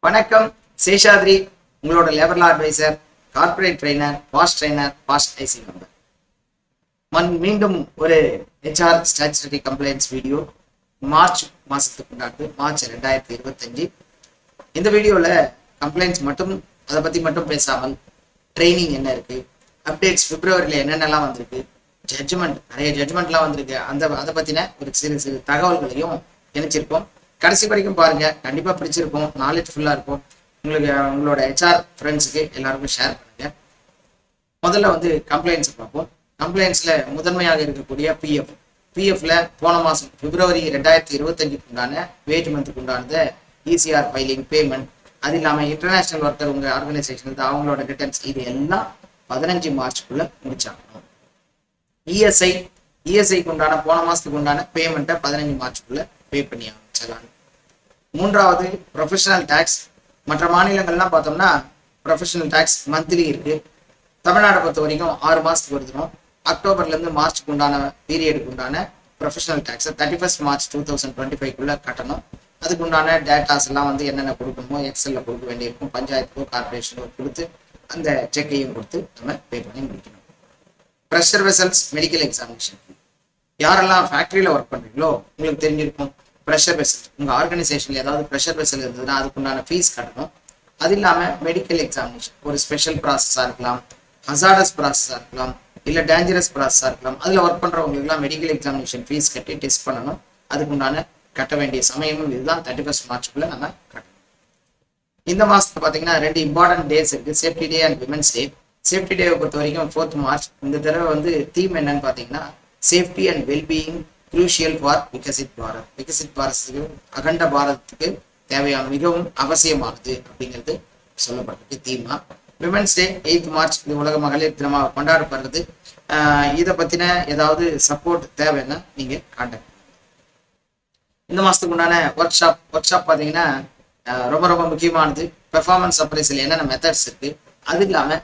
வணக்கம். சேஷாத்ரி உங்களோட labour law adviser, corporate trainer, past trainer, past IC member. மீண்டும் ஒரு HR statutory compliances video March மாசத்துக்கு உண்டானது, மார்ச் 2025. இந்த வீடியோவில் கம்ப்ளைண்ட்ஸ் மட்டும் அதை பற்றி மட்டும் பேசாமல் ட்ரைனிங் என்ன இருக்கு, அப்டேட்ஸ் பிப்ரவரியில் என்னென்னலாம் வந்திருக்கு, ஜட்ஜ்மெண்ட் நிறைய ஜட்ஜ்மெண்ட்லாம் வந்திருக்கு, அதை பற்றின ஒரு சிறு சிறு தகவல்களையும் இணைச்சிருக்கோம். கடைசி வரைக்கும் பாருங்க, கண்டிப்பா பிடிச்சிருக்கும், நாலேஜ் ஃபுல்லா இருக்கும். உங்களுக்கு உங்களோட ஹெச்ஆர் ஃப்ரெண்ட்ஸுக்கு எல்லாருக்கும் ஷேர் பண்ணுங்க. முதல்ல வந்து கம்ப்ளைண்ட்ஸ் பார்ப்போம். கம்ப்ளைண்ட்ஸ்ல முதன்மையாக இருக்கக்கூடிய பிஎஃப்ல போன மாசம் பிப்ரவரி 2025 உண்டான வேஜ் மந்த்துக்கு உண்டானத இசிஆர் ஃபைலிங், பேமெண்ட், அது இல்லாமல் இன்டர்நேஷனல் ஒர்க்கர் உங்க ஆர்கனைசேஷன் அவங்களோட ரிட்டர்ன்ஸ், இது எல்லாம் 15 மார்ச்சுக்குள்ள முடிச்சாகணும். இஎஸ்ஐக்கு உண்டான போன மாசத்துக்கு உண்டான பேமெண்ட்டை 15 மார்ச்சுக்குள்ள பே பண்ணி ஆரம்பிச்சலாம். மூன்றாவது ப்ரொஃபஷனல் டேக்ஸ். மற்ற மாநிலங்கள்லாம் பார்த்தோம்னா ப்ரொஃபஷனல் டேக்ஸ் மந்த்லி இருக்கு. தமிழ்நாடை பொறுத்த வரைக்கும் 6 மாசத்துக்கு வருதும். அக்டோபர்ல இருந்து மார்ச்சுக்கு உண்டான பீரியடுக்கு உண்டான ப்ரொஃபஷனல் டேக்ஸை 31 மார்ச் 2025 கட்டணும். அதுக்கு உண்டான டேட்டாஸ் எல்லாம் வந்து என்னென்ன கொடுக்கணுமோ எக்ஸல்ல கொடுக்க வேண்டியிருக்கும். பஞ்சாயத்துக்கோ கார்பரேஷனோ கொடுத்து அந்த செக்கையும் கொடுத்து நம்ம பே பண்ணி முடிக்கணும். Pressure vessels medical examination. யாரெல்லாம் ஃபேக்டரியில ஒர்க் பண்றீங்களோ உங்களுக்கு தெரிஞ்சிருக்கும். ப்ரெஷர் வெசல் உங்க ஆர்கனைசேஷன்ல ஏதாவது ப்ரெஷர் வெசல் இருந்ததுன்னா அதுக்குண்டான ஃபீஸ் கட்டணும். அது இல்லாம மெடிக்கல் எக்ஸாமினேஷன் ஒரு ஸ்பெஷல் ப்ராசஸா இருக்கலாம், ஹசார்டஸ் ப்ராசஸா இருக்கலாம், இல்ல டேஞ்சரஸ் ப்ராசஸா இருக்கலாம். அதுல ஒர்க் பண்றவங்களுக்கு எல்லாம் மெடிக்கல் எக்ஸாமினேஷன் ஃபீஸ் கட்டி டெஸ்ட் பண்ணணும். அதுக்குண்டான கட்ட வேண்டிய சமயமும் இதுதான். 31 மார்ச்சுக்குள்ள நம்ம கட்டணும். இந்த மாசத்துக்கு பாத்தீங்கன்னா 2 இம்பார்ட்டன்ட் டேஸ் இருக்கு, safety day and women's day. Safety டேவை பொறுத்த வரைக்கும் 4th மார்ச். இந்த தடவை வந்து தீம் என்னன்னு பாத்தீங்கன்னா safety and wellbeing crucial for Viksit Bharat. Viksit பாரத்துக்கு, அகண்ட பாரதத்துக்கு தேவையான மிகவும் அவசியமானது அப்படிங்கிறது சொல்லப்பட்டிருக்கு தீமா. Women's day 8th March. இது உலக மகளிர் தினமாக கொண்டாடப்படுறது. இதை பத்தின ஏதாவது சப்போர்ட் தேவைன்னா நீங்க கான்டாக்ட். இந்த மாசத்துக்கு உண்டான ஒர்க் ஷாப் பாத்தீங்கன்னா ரொம்ப ரொம்ப முக்கியமானது. பெர்ஃபார்மன்ஸ் அப்ரைசல் என்னென்ன மெத்தட்ஸ் இருக்கு, அது இல்லாம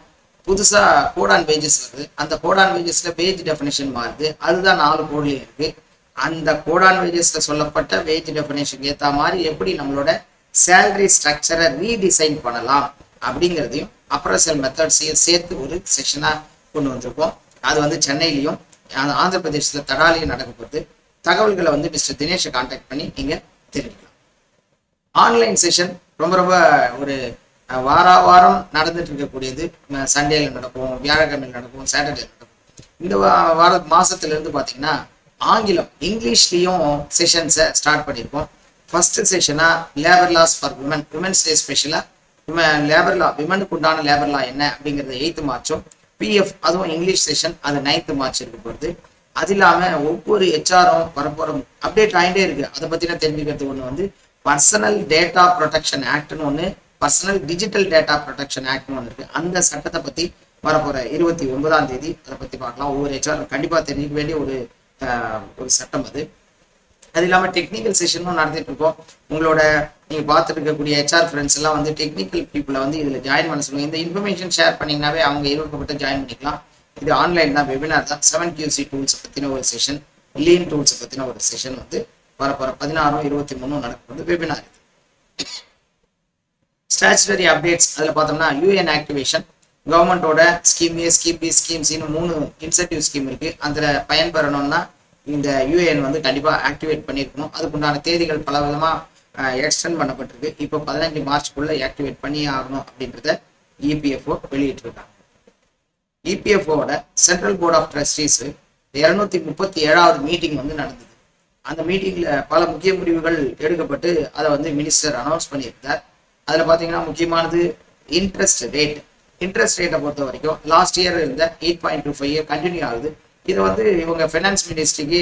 புதுசா கோட் ஆன் வேஜஸ் வருது. அந்த கோட் ஆன் வேஜஸ்ல வேஜ் டெஃபினேஷன் மாறுது. அதுதான் 4 கோட்லயும் இருக்கு. அந்த கோட் ஆன் வேஜஸ்ல சொல்லப்பட்ட வேஜ் டெஃபினேஷன் ஏற்ற மாதிரி எப்படி நம்மளோட சேலரி ஸ்ட்ரக்சரை ரீடிசைன் பண்ணலாம் அப்படிங்கிறதையும் அப்ரைசல் மெத்தட்ஸையும் சேர்த்து ஒரு செஷனா கொண்டு வந்திருக்கோம். அது வந்து சென்னையிலையும் ஆந்திர பிரதேசத்துல தடாலையும் நடக்க போகுது. தகவல்களை வந்து மிஸ்டர் தினேஷை கான்டாக்ட் பண்ணி நீங்க தெரிஞ்சுக்கலாம். ஆன்லைன் செஷன் ரொம்ப ரொம்ப ஒரு வாரம் நடந்துட்டு இருக்கக்கூடியது. சண்டேல நடக்கும், வியாழக்கிழமையில் நடக்கும், சாட்டர்டே நடக்கும். இந்த மாசத்துல இருந்து பாத்தீங்கன்னா ஆங்கிலம் இங்கிலீஷ்லயும் செஷன்ஸை ஸ்டார்ட் பண்ணியிருக்கோம். ஃபர்ஸ்ட் செஷனா labour laws for women, women's day ஸ்பெஷலா லேபர் லா, விமனுக்கு உண்டான லேபர் லா என்ன அப்படிங்கிறது 8th மார்ச்சும், பிஎஃப் அதுவும் இங்கிலீஷ் செஷன் அது 9th மார்ச் இருக்க போகுது. அது இல்லாம ஒவ்வொரு ஹெச்ஆரும் வரப்போற அப்டேட் ஆகிட்டே இருக்கு. அதை பத்தின தெரிஞ்சுக்கிறது ஒண்ணு வந்து பர்சனல் டேட்டா ப்ரொடெக்ஷன் ஆக்ட்னு ஒண்ணு, பர்சனல் டிஜிட்டல் டேட்டா ப்ரொடெக்ஷன் ஆக்ட்னு ஒன்று இருக்கு. அந்த சட்டத்தை பத்தி வரப்போற 29ஆம் தேதி அதை பத்தி பார்க்கலாம். ஒவ்வொரு ஹெச்ஆர் கண்டிப்பா தெரிஞ்சுக்க வேண்டிய ஒரு சட்டம் அது. அது இல்லாம டெக்னிக்கல் செஷனும் நடத்திட்டு இருக்கோம். உங்களோட நீங்க பார்த்துட்டு இருக்கக்கூடிய ஹெச்ஆர் ஃப்ரெண்ட்ஸ் எல்லாம் வந்து டெக்னிக்கல் பீப்புளை வந்து இதுல ஜாயின் பண்ண சொல்லுங்க. இந்த இன்ஃபர்மேஷன் ஷேர் பண்ணீங்கன்னாவே அவங்க இருக்கப்பட்டு ஜாயின் பண்ணிக்கலாம். இது ஆன்லைன் தான், வெபினார் தான். 7QC டூல்ஸ் பத்தின ஒரு செஷன், லீன் டூல்ஸ் பத்தின ஒரு செஷன் வந்து வரப்போற 16, 23 நடக்கிறது வெபினார். ஸ்டாச்சுட்டரி அப்டேட்ஸ் அதுல பார்த்தோம்னா யூஎன் ஆக்டிவேஷன், கவர்மெண்டோட ஸ்கீம் ஏ, ஸ்கீம் பி, ஸ்கீம் சின்னு 3 இன்சென்டிவ் ஸ்கீம் இருக்கு. அதுல பயன்பெறணும்னா இந்த யூஏஎன் வந்து கண்டிப்பா ஆக்டிவேட் பண்ணிருக்கணும். அதுக்குண்டான தேதிகள் பல விதமா எக்ஸ்டெண்ட் பண்ணப்பட்டிருக்கு. இப்போ 15 மார்ச்சுக்குள்ள ஆக்டிவேட் பண்ணியே ஆகணும் அப்படின்றத இபிஎஃப்ஓ வெளியிட்டு இருக்காங்க. இபிஎஃப்ஓட சென்ட்ரல் போர்ட் ஆஃப் ட்ரஸ்டீஸ் 237வது மீட்டிங் வந்து நடந்தது. அந்த மீட்டிங்ல பல முக்கிய முடிவுகள் எடுக்கப்பட்டு அதை வந்து மினிஸ்டர் அனௌன்ஸ் பண்ணியிருந்தார். அதுல பாத்தீங்கன்னா முக்கியமானது இன்ட்ரெஸ்ட் ரேட்டை பொறுத்த வரைக்கும் லாஸ்ட் இயர் இருந்த 8.25 கண்டினியூ ஆகுது. இதை வந்து இவங்க ஃபைனான்ஸ் மினிஸ்ட்ரிக்கு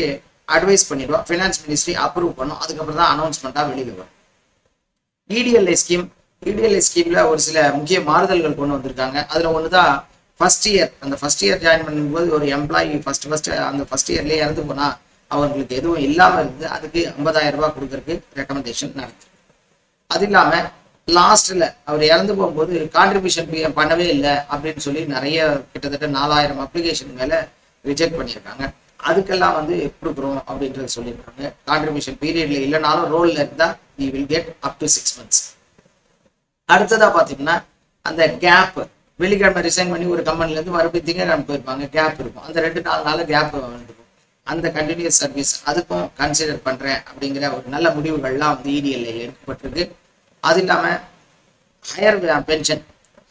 அட்வைஸ் பண்ணிடுவோம். ஃபைனான்ஸ் மினிஸ்ட்ரி அப்ரூவ் பண்ணும். அதுக்கப்புறம் தான் அனௌன்ஸ்மெண்டா வெளியே வரும். இடிஎல்ஐ ஸ்கீம்ல ஒரு சில முக்கிய மாறுதல்கள் கொண்டு வந்திருக்காங்க. அதுல ஒண்ணுதான் ஃபர்ஸ்ட் இயர். அந்த ஃபர்ஸ்ட் இயர் ஜாயின் பண்ணும்போது ஒரு எம்ப்ளாயி அந்த ஃபர்ஸ்ட் இயர்லயே இறந்து போனா அவங்களுக்கு எதுவும் இல்லாம இருந்து அதுக்கு 50,000 ரூபாய் கொடுக்கறதுக்கு ரெக்கமெண்டேஷன் நடக்குது. அது இல்லாம லாஸ்ட்ல அவர் இறந்து போகும்போது கான்ட்ரிபியூஷன் பண்ணவே இல்லை அப்படின்னு சொல்லி நிறைய கிட்டத்தட்ட 4000 அப்ளிகேஷன் மேல ரிஜெக்ட் பண்ணியிருக்காங்க. அதுக்கெல்லாம் வந்து கொடுக்குறோம் அப்படின்றது சொல்லியிருக்காங்க. கான்ட்ரிபியூஷன் பீரியட்ல இல்லைனாலும் ரோல்ல இருந்தா we will get up to 6 months. அடுத்ததா பாத்தீங்கன்னா அந்த கேப், வெள்ளிக்கிழமை ரிசைன் பண்ணி ஒரு கம்பெனில இருந்து மறுபடியும் திங்கக்கிழமை போயிருப்பாங்க, கேப் இருக்கும், அந்த 2-4 நாள் கேப் இருக்கும். அந்த கண்டினியூஸ் சர்வீஸ் அதுக்கும் கன்சிடர் பண்றேன் அப்படிங்கிற ஒரு நல்ல முடிவுகள்லாம் வந்து EDL எடுக்கப்பட்டிருக்கு. அது இல்லாம ஹையர் பென்ஷன்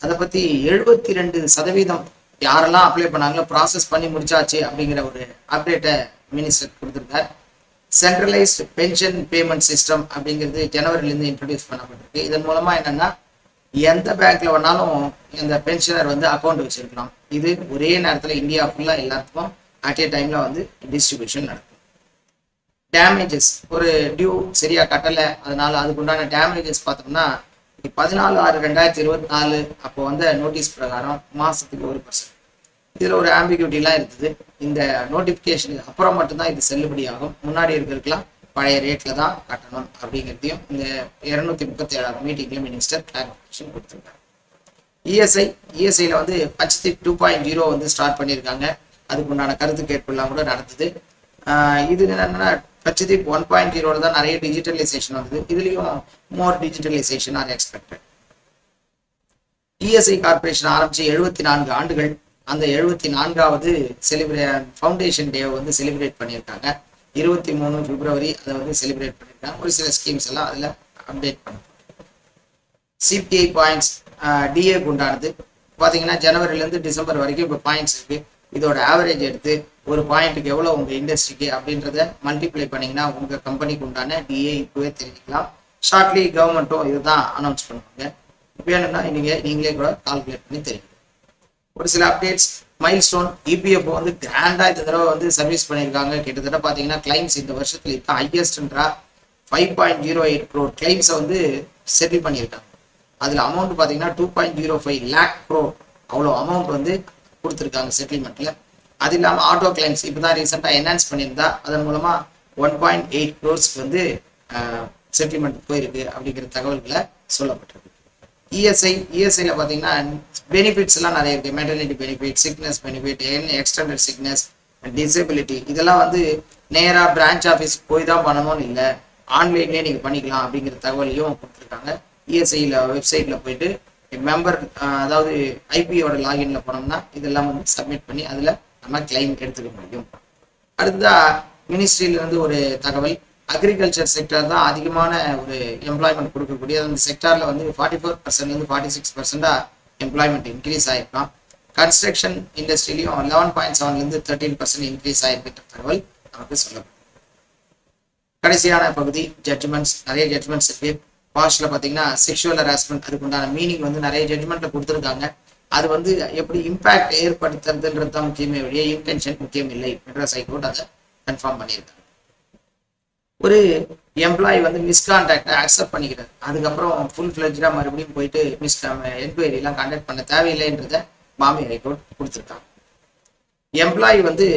அதை பத்தி 72% யாரெல்லாம் அப்ளை பண்ணாங்களோ ப்ராசஸ் பண்ணி முடிச்சாச்சு அப்படிங்கிற ஒரு அப்டேட்டை மினிஸ்டர் கொடுத்துருக்கார். சென்ட்ரலைஸ்டு பென்ஷன் பேமெண்ட் சிஸ்டம் அப்படிங்கிறது ஜனவரிலேருந்து இன்ட்ரடியூஸ் பண்ணப்பட்டிருக்கு. இதன் மூலமா என்னன்னா எந்த பேங்க்ல வேணாலும் இந்த பென்ஷனர் வந்து அக்கௌண்ட் வச்சிருக்கலாம். இது ஒரே நேரத்தில் இந்தியா ஃபுல்லா எல்லாத்துக்கும் அட் ஏ டைம்ல வந்து டிஸ்ட்ரிபியூஷன் நடக்கும். டேமேஜஸ், ஒரு டியூ சரியா கட்டலை, அதனால அதுக்குண்டான டேமேஜஸ் பார்த்தோம்னா 14/6/2024 அப்போ வந்து நோட்டீஸ் பிரகாரம் மாசத்துக்கு 1%. இதுல ஒரு ஆம்பிகியூட்டிலாம் இருக்குது. இந்த நோட்டிபிகேஷனுக்கு அப்புறம் மட்டும்தான் இது செல்லுபடி ஆகும். முன்னாடி இருக்கிறதுக்கெல்லாம் பழைய ரேட்ல தான் கட்டணும் அப்படிங்கிறதையும் இந்த 237ஆவது மீட்டிங்ல மினிஸ்டர் கிளாரிஃபிகேஷன் கொடுத்துருக்காங்க. இஎஸ்ஐல வந்து பட்ஜெட் 2.0 வந்து ஸ்டார்ட் பண்ணியிருக்காங்க. அதுக்குண்டான கருத்து கேட்பெல்லாம் கூட நடந்தது. இது என்னன்னா பட்ஜெட் 1.0 தான் நிறைய டிஜிட்டலைசேஷன் வந்தது. இதுலயும் more digitalisation are expected. ESI corporation ஆரம்பிச்சு 74 ஆண்டுகள். அந்த 74வது ஃபவுண்டேஷன் டே வந்து செலிப்ரேட் பண்ணியிருக்காங்க. 23 பிப்ரவரி அதை வந்து செலிப்ரேட் பண்ணியிருக்காங்க. ஒரு சில ஸ்கீம்ஸ் எல்லாம் அதில் அப்டேட் பண்ண சிபிஐ பாயிண்ட்ஸ் டிஏக்கு உண்டானது பார்த்தீங்கன்னா ஜனவரிலேருந்து டிசம்பர் வரைக்கும் இப்போ பாயிண்ட்ஸ் இருக்கு. இதோட ஆவரேஜ் எடுத்து ஒரு பாயிண்ட்டுக்கு எவ்வளோ உங்கள் இண்டஸ்ட்ரிக்கு அப்படின்றத மல்டிப்ளை பண்ணிங்கன்னா உங்கள் கம்பெனிக்கு உண்டான டிஏ இப்போவே தெரிஞ்சுக்கலாம். ஷார்ட்லி கவர்மெண்ட்டும் இதுதான் அனௌன்ஸ் பண்ணுவாங்க. வேணும்னா நீங்களே கூட கால்குலேட் பண்ணி தெரியும். ஒரு சில அப்டேட்ஸ், மைல்ஸ்டோன் இபிஎஃப்ஓ வந்து கிராண்டா இந்த தடவை வந்து சர்வீஸ் பண்ணியிருக்காங்க. கிட்டத்தட்ட பார்த்தீங்கன்னா கிளைம்ஸ் இந்த வருஷத்துல இப்போ ஹையஸ்ட்ன்றா 5.08 crore கிளைம்ஸை வந்து செட்டில் பண்ணியிருக்காங்க. அதில் அமௌண்ட் பார்த்தீங்கன்னா 2.05 lakh crore அவ்வளோ அமௌண்ட் வந்து கொடுத்துருக்காங்க செட்டில்மெண்ட்ல. அது இல்லாமல் ஆட்டோ கிளைம்ஸ் இப்போ தான் ரீசெண்டாக என்ஹான்ஸ் பண்ணியிருந்தா அதன் மூலமா 1.8 crores வந்து செட்டில்மெண்ட் போயிருக்கு அப்படிங்கிற தகவல்களை சொல்லப்பட்டிருக்கு. இஎஸ்ஐல பார்த்தீங்கன்னா பெனிஃபிட்ஸ் எல்லாம் நிறைய இருக்கு. Maternity benefit, sickness benefit, extended sickness, disability, இதெல்லாம் வந்து நேராக பிரான்ச் ஆஃபீஸ் போய் தான் பண்ணணும்னு இல்லை, ஆன்லைன்லேயே நீங்கள் பண்ணிக்கலாம் அப்படிங்கிற தகவலையும் கொடுத்துருக்காங்க. இஎஸ்ஐல வெப்சைட்ல போயிட்டு மெம்பர் அதாவது ஐபியோட லாகின்ல போனோம்னா இதெல்லாம் வந்து சப்மிட் பண்ணி அதில் நம்ம கிளைம் எடுத்துக்க முடியும். அடுத்ததா மினிஸ்ட்ரியிலிருந்து ஒரு தகவல், அக்ரிகல்ச்சர் செக்டர் தான் அதிகமான ஒரு எம்ப்ளாய்மெண்ட் கொடுக்கக்கூடிய அந்த செக்டார்ல வந்து 44% 46% எம்ப்ளாய்மெண்ட் இன்க்ரீஸ் ஆயிருக்கலாம். கன்ஸ்ட்ரக்ஷன் இண்டஸ்ட்ரியிலையும் 11.7 13% இன்க்ரீஸ் ஆயிருக்கிற தகவல் நமக்கு சொல்லப்படும். கடைசியான பகுதி ஜட்ஜ்மெண்ட்ஸ், நிறைய ஜட்ஜ்மெண்ட்ஸ் இருக்கு. பாஸ்ட்ல பாத்தீங்கன்னா செக்ஷுவல் ஹராஸ்மெண்ட் அதுக்கு உண்டான மீனிங் வந்து நிறைய ஜட்ஜ்மெண்ட்ல கொடுத்துருக்காங்க. அது வந்து எப்படி இம்பாக்ட் ஏற்படுத்துறதுன்றது தான் முக்கியமே வழியே இன்டென்ஷன் முக்கியம் இல்லை. மெட்ராஸ் ஹைகோர்ட் அதை கன்ஃபார்ம் பண்ணியிருக்காங்க. ஒரு எம்ப்ளாயி வந்து மிஸ்கான்டாக்டை அக்செப்ட் பண்ணிக்கிறார், அதுக்கப்புறம் ஃபுல் ஃபிளெஜ்டா மறுபடியும் போயிட்டு என்கொயரி எல்லாம் கண்டக்ட் பண்ண தேவையில்லைன்றத பாம்பே ஹைகோர்ட் கொடுத்துருக்காங்க. எம்ப்ளாயி வந்து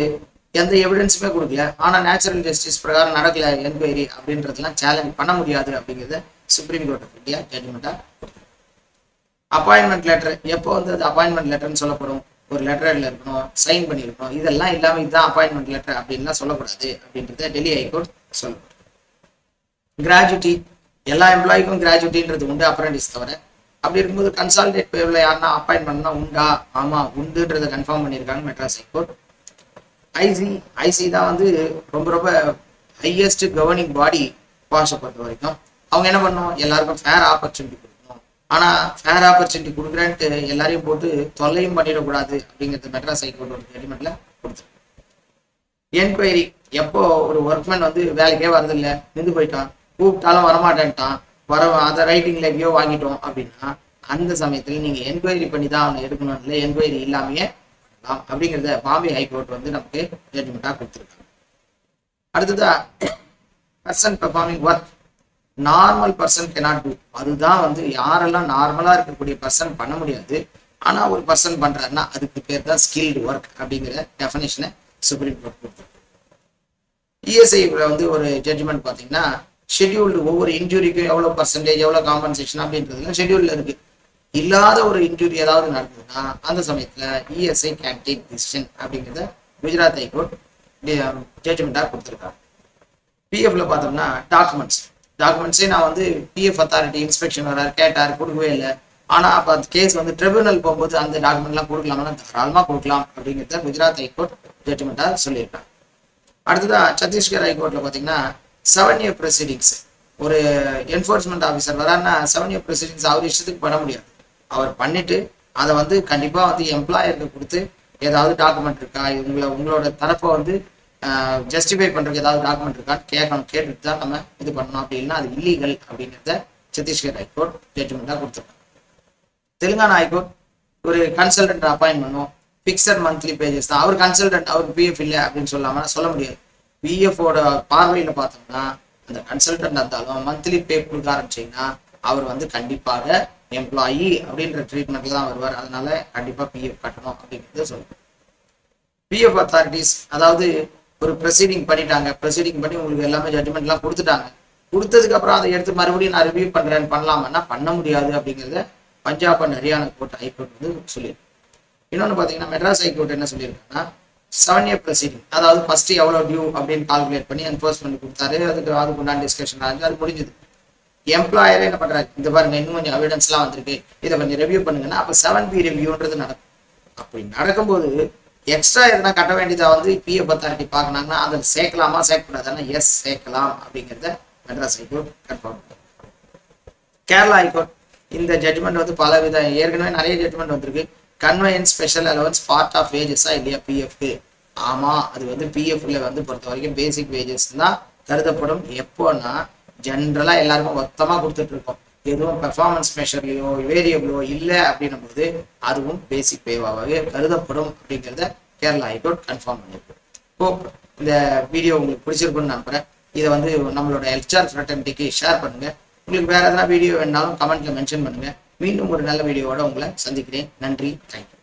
எந்த எவிடன்ஸுமே கொடுக்கல, ஆனா நேச்சுரல் ஜஸ்டிஸ் பிரகாரம் நடக்கல என்கொயரி அப்படின்றதுலாம் சேலஞ்ச் பண்ண முடியாது அப்படிங்கிறத சுப்ரீம் கோர்ட் ஆஃப் இந்தியா ஜட்ஜ்மெண்டா கொடுத்துருக்காங்க. அப்பாயின்மெண்ட் லெட்டர் எப்போ வந்து அது அப்பாயின்மெண்ட் லெட்டர்னு சொல்லப்படும், ஒரு லெட்டர்ல இருக்கணும், சைன் பண்ணியிருக்கணும், இதெல்லாம் இல்லாம இதுதான் அப்பாயின்மெண்ட் லெட்டர் அப்படின்லாம் சொல்லக்கூடாது அப்படின்றத டெல்லி ஹைகோர்ட் சொல்லப்படும். கிராஜுவிட்டி, எல்லா எம்ப்ளாய்க்கும் கிராஜுவிட்டின்றது உண்டு அப்ரெண்டிஸ் தவிர. அப்படி இருக்கும்போது கன்சால்டேட் பேர்ல யாருன்னா அப்பாயின்மெண்ட்னா உண்டா, ஆமா உண்டுன்றதை கன்ஃபார்ம் பண்ணியிருக்காங்க மெட்ராஸ் ஹைகோர்ட். ஐசி தான் வந்து ரொம்ப ரொம்ப ஹையஸ்ட் கவர்னிங் பாடி பாஷை பொறுத்த வரைக்கும். அவங்க என்ன பண்ணணும், எல்லாருக்கும் ஃபேர் ஆப்பர்ச்சுனிட்டி கொடுக்கணும். ஆனா ஃபேர் ஆப்பர்ச்சுனிட்டி கொடுக்குறேன்ட்டு எல்லாரையும் போட்டு தொல்லையும் பண்ணிடக்கூடாது அப்படிங்கிறது மெட்ராஸ் ஹைகோர்ட்டோட ஜட்ஜ்மெண்ட்ல கொடுத்துருக்கு. என்கொயரி, எப்போ ஒரு ஒர்க்மேன் வந்து வேலைக்கே வரதில்லை, நின்று போயிட்டான், கூப்பிட்டாலும் வரமாட்டேன்ட்டான், அதை ரைட்டிங்ல எங்கேயோ வாங்கிட்டோம் அப்படின்னா அந்த சமயத்துல நீங்க என்கொயரி பண்ணி தான் அவனை எடுக்கணும், இல்லை என்கொயரி இல்லாமையே அப்படிங்கிறத பாம்பே ஹைகோர்ட் வந்து நமக்கு ஜட்ஜ்மெண்டா கொடுத்துருக்காங்க. அடுத்ததா person performing work normal person cannot do, அதுதான் வந்து யாரெல்லாம் நார்மலா இருக்கக்கூடிய பர்சன் பண்ண முடியாது, ஆனா ஒரு பர்சன் பண்றாருன்னா அதுக்கு பேர் தான் ஸ்கில்டு ஒர்க் அப்படிங்கிற டெஃபினேஷனை சுப்ரீம் கோர்ட் கொடுத்துருக்கு. இஎஸ்ஐல வந்து ஒரு ஜட்ஜ்மெண்ட் பார்த்தீங்கன்னா ஷெட்யூல்டு ஒவ்வொரு இன்ஜுரிக்கும் எவ்வளோ பர்சன்டேஜ் எவ்வளோ காம்பன்சேஷன் அப்படின்றதுலாம் ஷெட்யூல்ல இருக்கு. இல்லாத ஒரு இன்ஜுரி ஏதாவது நடக்குதுன்னா அந்த சமயத்துல இஎஸ்ஐ கேன் டேக் டிசிஷன் அப்படிங்கிறத குஜராத் ஹைகோர்ட் ஜட்ஜ்மெண்டா கொடுத்துருக்காங்க. பிஎஃப்ல பார்த்தோம்னா டாக்குமெண்ட்ஸ், டாக்குமெண்ட்ஸே நான் வந்து பிஎஃப் அத்தாரிட்டி இன்ஸ்பெக்ஷன் வரார் கேட்டார், கொடுக்கவே இல்லை. ஆனால் அப்போ அந்த கேஸ் வந்து ட்ரிபியூனல் போகும்போது அந்த டாக்குமெண்ட்லாம் கொடுக்கலாம்னா தாராளமாக கொடுக்கலாம் அப்படிங்கிறத குஜராத் ஹைகோர்ட் ஜட்ஜ்மெண்ட்டாக சொல்லியிருக்காங்க. அடுத்ததாக சத்தீஸ்கர் ஹைகோர்ட்டில் பார்த்தீங்கன்னா 7 year ப்ரொசீடிங்ஸ். ஒரு என்ஃபோர்ஸ்மெண்ட் ஆஃபீஸர் வராருன்னா 7 year ப்ரொசீடிங்ஸ் அவர் இஷ்டத்துக்கு பண்ண முடியாது. அவர் பண்ணிட்டு அதை வந்து கண்டிப்பாக வந்து எம்ப்ளாயருக்கு கொடுத்து ஏதாவது டாக்குமெண்ட் இருக்கா, உங்களோட தரப்பை வந்து ஜஸ்டிஃபை பண்ணுறதுக்கு ஏதாவது டாக்குமெண்ட் இருக்கான்னு கேட்டுட்டு தான் நம்ம இது பண்ணணும். அப்படின்னா அது இல்லீகல் அப்படிங்கிறத சத்தீஸ்கர் ஹைகோர்ட் ஜட்ஜ்மெண்ட்டாக கொடுத்துருக்காங்க. தெலுங்கானா ஹைகோர்ட் ஒரு கன்சல்டன்ட் அப்பாயின்ட் பண்ணுவோம், ஃபிக்ஸட் மந்த்லி பேஜஸ் தான். அவர் கன்சல்டன்ட், அவருக்கு பிஎஃப் இல்லை அப்படின்னு சொல்ல முடியாது. பிஎஃப்ஓட பார்வையில் பார்த்தோம்னா அந்த கன்சல்டன்ட் இருந்தாலும் மந்த்லி பே கொடுக்க ஆரம்பிச்சிங்கன்னா அவர் வந்து கண்டிப்பாக எம்ப்ளாயி அப்படின்ற ட்ரீட்மெண்ட்ல தான் வருவார். அதனால கண்டிப்பாக பிஎஃப் கட்டணும் அப்படிங்கிறத சொல்லுவாங்க. பிஎஃப் அத்தாரிட்டிஸ் அதாவது ஒரு ப்ரொசீடிங் பண்ணிட்டாங்க, ப்ரொசீடிங் பண்ணி உங்களுக்கு எல்லாமே ஜட்ஜ்மெண்ட்லாம் கொடுத்துட்டாங்க. கொடுத்ததுக்கு அப்புறம் அதை எடுத்து மறுபடியும் நான் ரிவ்யூ பண்ணுறேன்னு பண்ணலாமன்னா பண்ண முடியாது அப்படிங்கிறத Punjab and Haryana court high court வந்து சொல்லியிருக்கு. இன்னொன்று பார்த்தீங்கன்னா மெட்ராஸ் ஹைகோர்ட் என்ன சொல்லியிருக்காங்கன்னா 7 year ப்ரொசீடிங், அதாவது ஃபர்ஸ்ட் எவ்வளோ டியூ அப்படின்னு கால்குலேட் பண்ணி என்ஃபோர்ஸ்மெண்ட் கொடுத்தாரு. அதுக்கு உண்டான டிஸ்கஷன் ஆச்சு, அது முடிஞ்சது. எம்ப்ளாயரே என்ன பண்ணுறாரு, இந்த பாருங்க இன்னும் கொஞ்சம் எவிடன்ஸ்லாம் வந்திருக்கு, இதை கொஞ்சம் ரிவ்யூ பண்ணுங்கன்னா அப்போ 7B ரிவ்யூன்றது நடக்கும். அப்படி நடக்கும்போது எக்ஸ்ட்ரா எதனா கட்ட வேண்டியதை வந்து பிஎஃப் அத்தாரிட்டி பார்க்கனாங்கன்னா அதில் சேர்க்கலாமா சேர்க்கக்கூடாதுன்னா எஸ் சேர்க்கலாம் அப்படிங்கிறத மெட்ராஸ் ஹைகோர்ட் கன்ஃபார்ம் பண்ணுறாங்க. கேரளா ஹைகோர்ட் இந்த ஜட்ஜ்மெண்ட் வந்து பல வித ஏற்கனவே நிறைய ஜட்ஜ்மெண்ட் வந்திருக்கு. Conveyance special allowance part of வேஜஸா இல்லையா பிஎஃப்க்கு? ஆமாம், அது வந்து பிஎஃப்ல வந்து பொறுத்த வரைக்கும் பேசிக் வேஜஸ் தான் கருதப்படும். எப்போன்னா ஜென்ரலாக எல்லாருக்கும் மொத்தமாக கொடுத்துட்டு இருக்கோம். எதுவும் பெர்ஃபார்மன்ஸ் மெஷர்லையோ வேரியபிளோ இல்லை அப்படின்னும் போது அதுவும் பேசிக் பேவாகவே கருதப்படும் அப்படிங்கிறத கேரளா ஹைகோர்ட் கன்ஃபார்ம் பண்ணியிருக்கு. ஹோப் இந்த வீடியோ உங்களுக்கு பிடிச்சிருக்குன்னு நம்புறேன். இதை வந்து நம்மளோட ஹெச்ஆர் ஃப்ரெட்டர்னிட்டிக்கு ஷேர் பண்ணுங்க. உங்களுக்கு வேற எதனா வீடியோ வேணாலும் கமெண்ட்ல மென்ஷன் பண்ணுங்க. மீண்டும் ஒரு நல்ல வீடியோவோட உங்களை சந்திக்கிறேன். நன்றி, தேங்க்யூ.